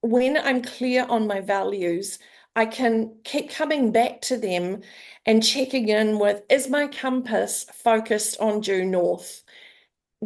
S3: when I'm clear on my values, I can keep coming back to them and checking in with, is my compass focused on due north?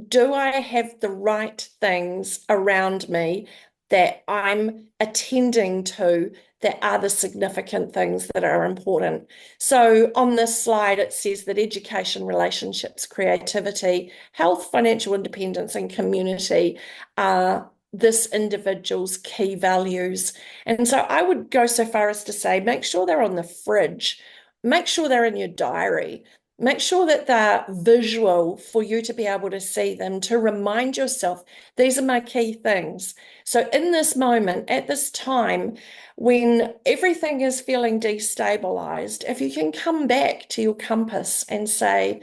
S3: Do I have the right things around me that I'm attending to that are the significant things that are important? So on this slide, it says that education, relationships, creativity, health, financial independence, and community are this individual's key values. And so I would go so far as to say, make sure they're on the fridge, make sure they're in your diary. Make sure that they're visual for you to be able to see them, to remind yourself, these are my key things. So in this moment, at this time, when everything is feeling destabilized, if you can come back to your compass and say,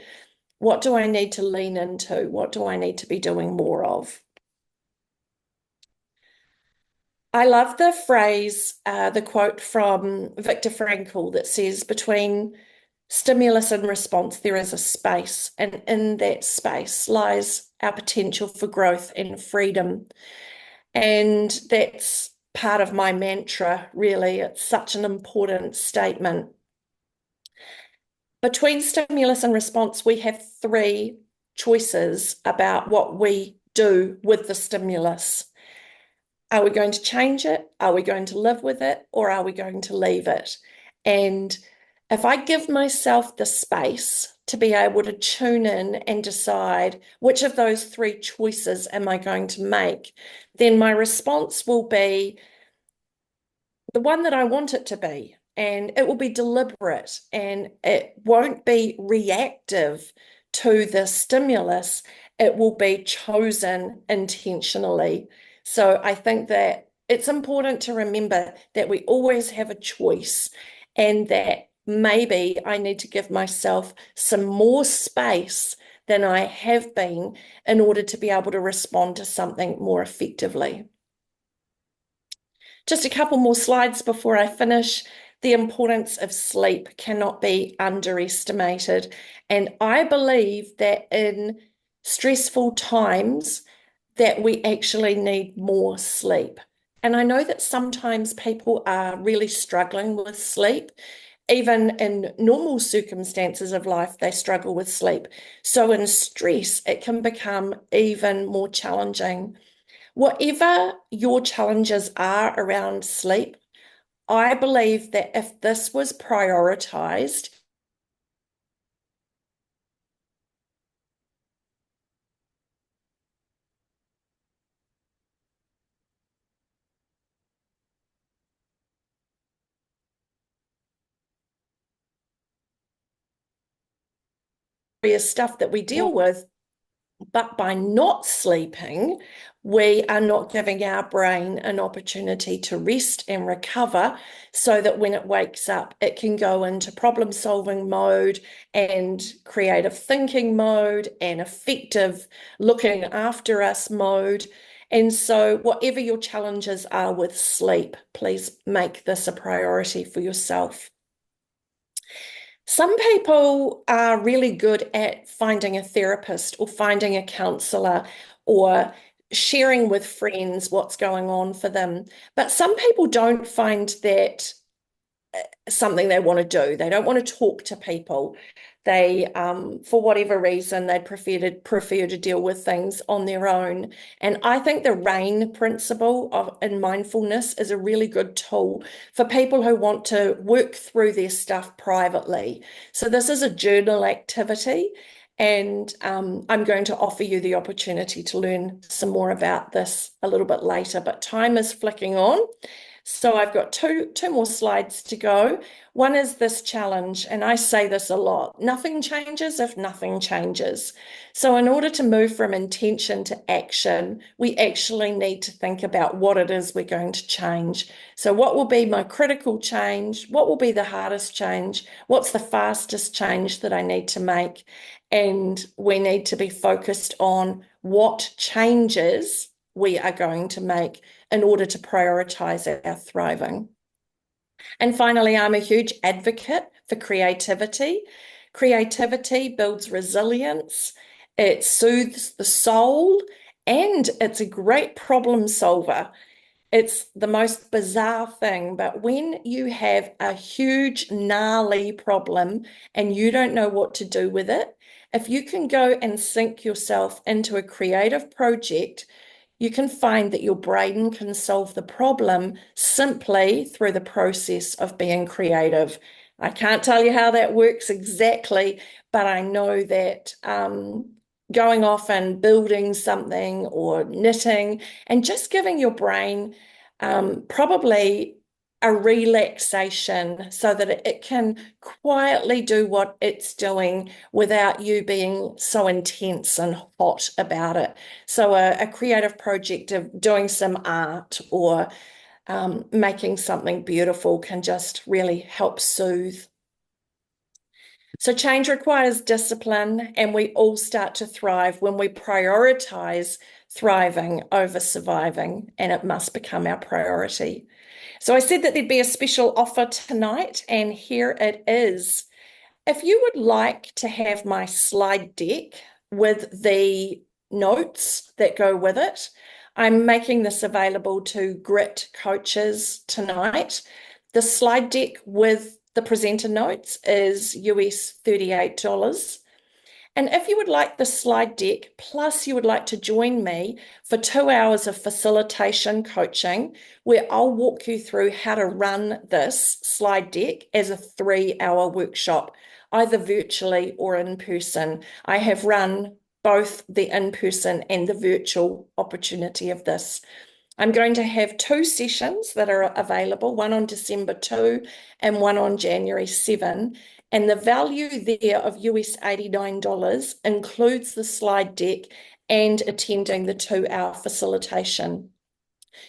S3: what do I need to lean into? What do I need to be doing more of? I love the phrase, the quote from Viktor Frankl that says, between stimulus and response, there is a space, and in that space lies our potential for growth and freedom. And that's part of my mantra, really. It's such an important statement. Between stimulus and response, we have 3 choices about what we do with the stimulus. Are we going to change it? Are we going to live with it? Or are we going to leave it? And if I give myself the space to be able to tune in and decide which of those 3 choices am I going to make, then my response will be the one that I want it to be. And it will be deliberate, and it won't be reactive to the stimulus. It will be chosen intentionally. So I think that it's important to remember that we always have a choice, and that maybe I need to give myself some more space than I have been in order to be able to respond to something more effectively. Just a couple more slides before I finish. The importance of sleep cannot be underestimated. And I believe that in stressful times that we actually need more sleep. And I know that sometimes people are really struggling with sleep. Even in normal circumstances of life, they struggle with sleep. So in stress, it can become even more challenging. Whatever your challenges are around sleep, I believe that if this was prioritized, stuff that we deal with, but by not sleeping, we are not giving our brain an opportunity to rest and recover so that when it wakes up, it can go into problem-solving mode and creative thinking mode and effective looking after us mode. And so whatever your challenges are with sleep, please make this a priority for yourself. Some people are really good at finding a therapist or finding a counselor or sharing with friends what's going on for them. But some people don't find that something they want to do. They don't want to talk to people. They, for whatever reason, they'd prefer to deal with things on their own. And I think the RAIN principle in mindfulness is a really good tool for people who want to work through their stuff privately. So this is a journal activity, and I'm going to offer you the opportunity to learn some more about this a little bit later, but time is flicking on. So I've got two more slides to go. One is this challenge, and I say this a lot: nothing changes if nothing changes. So in order to move from intention to action, we actually need to think about what it is we're going to change. So what will be my critical change? What will be the hardest change? What's the fastest change that I need to make? And we need to be focused on what changes we are going to make in order to prioritize our thriving. And finally, I'm a huge advocate for creativity. Creativity builds resilience, it soothes the soul, and it's a great problem solver. It's the most bizarre thing, but when you have a huge, gnarly problem and you don't know what to do with it, if you can go and sink yourself into a creative project, you can find that your brain can solve the problem simply through the process of being creative. I can't tell you how that works exactly, but I know that going off and building something or knitting and just giving your brain probably a relaxation so that it can quietly do what it's doing without you being so intense and hot about it. So a creative project of doing some art or making something beautiful can just really help soothe. So change requires discipline, and we all start to thrive when we prioritize thriving over surviving, and it must become our priority. So I said that there'd be a special offer tonight, and here it is. If you would like to have my slide deck with the notes that go with it. I'm making this available to Grit coaches tonight. The slide deck with the presenter notes is US $38. And if you would like the slide deck, plus you would like to join me for 2 hours of facilitation coaching, where I'll walk you through how to run this slide deck as a 3-hour workshop, either virtually or in person. I have run both the in-person and the virtual opportunity of this. I'm going to have 2 sessions that are available, one on December 2 and one on January 7. And the value there of US $89 includes the slide deck and attending the 2-hour facilitation.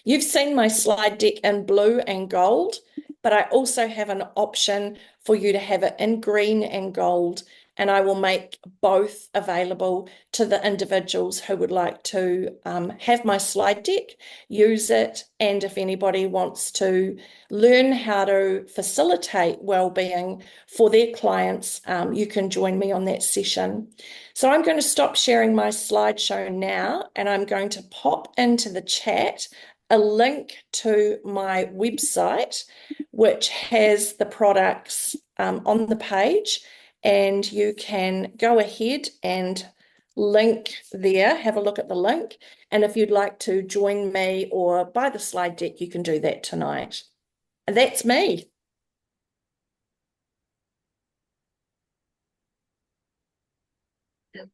S3: You've seen my slide deck in blue and gold, but I also have an option for you to have it in green and gold, and I will make both available to the individuals who would like to have my slide deck, use it, and if anybody wants to learn how to facilitate well-being for their clients, you can join me on that session. So I'm going to stop sharing my slideshow now, and I'm going to pop into the chat a link to my website, which has the products on the page, and you can go ahead and link there, have a look at the link. And if you'd like to join me or buy the slide deck, you can do that tonight. And that's me.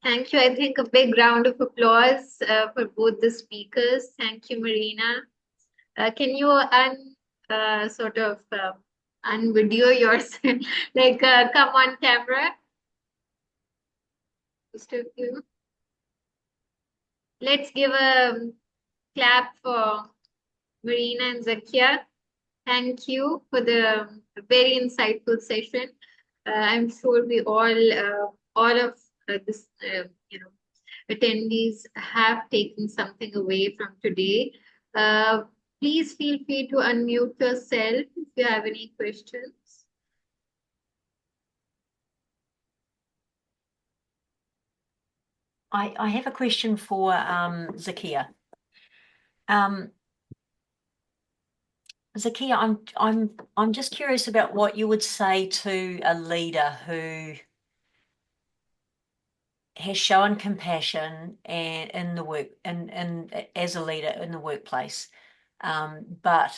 S1: Thank you. I think a big round of applause for both the speakers. Thank you, Marina. Can you unvideo yourself, like come on camera? Just a few. Let's give a clap for Marina and Zakia. Thank you for the very insightful session. I'm sure we all of this, attendees have taken something away from today. Please feel free to unmute yourself if you have any questions.
S5: I have a question for Zakia. Zakia, I'm just curious about what you would say to a leader who has shown compassion and in the work and as a leader in the workplace, but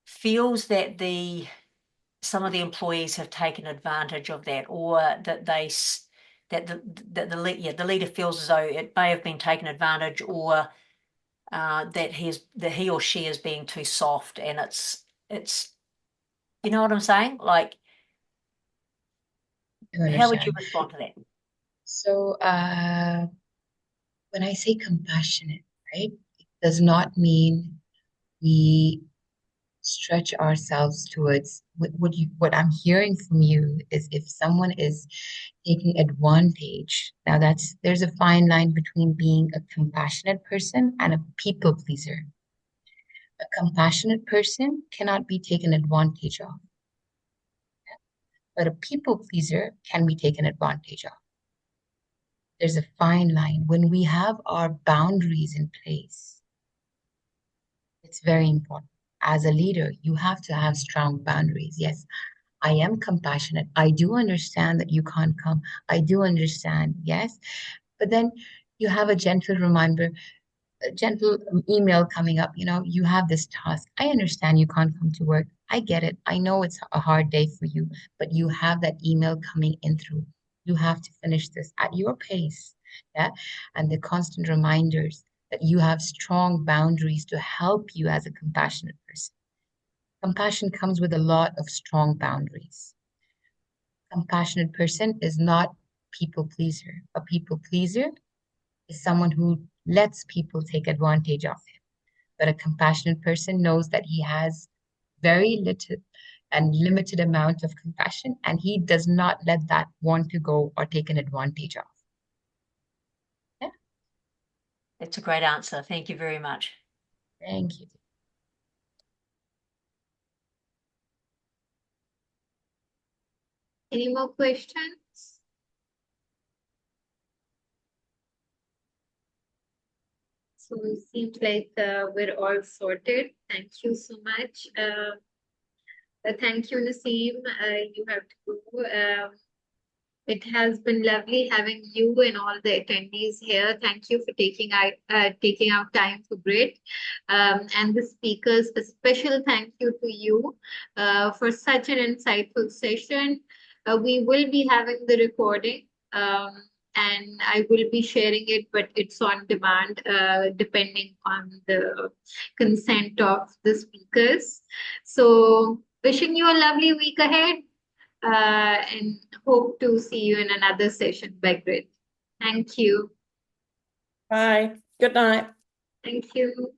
S5: feels that some of the employees have taken advantage of that, or that the leader feels as though it may have been taken advantage, or that he or she is being too soft, and it's you know what I'm saying? Like, how would you respond to that?
S2: So when I say compassionate, right, it does not mean we stretch ourselves towards what I'm hearing from you is if someone is taking advantage. Now there's a fine line between being a compassionate person and a people pleaser. A compassionate person cannot be taken advantage of, but a people pleaser can be taken advantage of. There's a fine line. When we have our boundaries in place, it's very important. As a leader, you have to have strong boundaries. Yes, I am compassionate. I do understand that you can't come. I do understand, yes. But then you have a gentle reminder, a gentle email coming up, you have this task. I understand you can't come to work. I get it. I know it's a hard day for you, but you have that email coming in through. You have to finish this at your pace. Yeah. And the constant reminders that you have strong boundaries to help you as a compassionate person. Compassion comes with a lot of strong boundaries. Compassionate person is not people pleaser. A people pleaser is someone who lets people take advantage of him. But a compassionate person knows that he has very little and limited amount of compassion, and he does not let that want to go or taken advantage of. Yeah.
S5: That's a great answer. Thank you very much.
S2: Thank you.
S1: Any more questions? So it seems like we're all sorted. Thank you so much. Thank you, Naseem. You have to go. It has been lovely having you and all the attendees here. Thank you for taking out time for Grit. And the speakers, a special thank you to you for such an insightful session. We will be having the recording, and I will be sharing it, but it's on demand, depending on the consent of the speakers. So wishing you a lovely week ahead, and hope to see you in another session by Grit. Thank you.
S3: Bye. Good night.
S1: Thank you.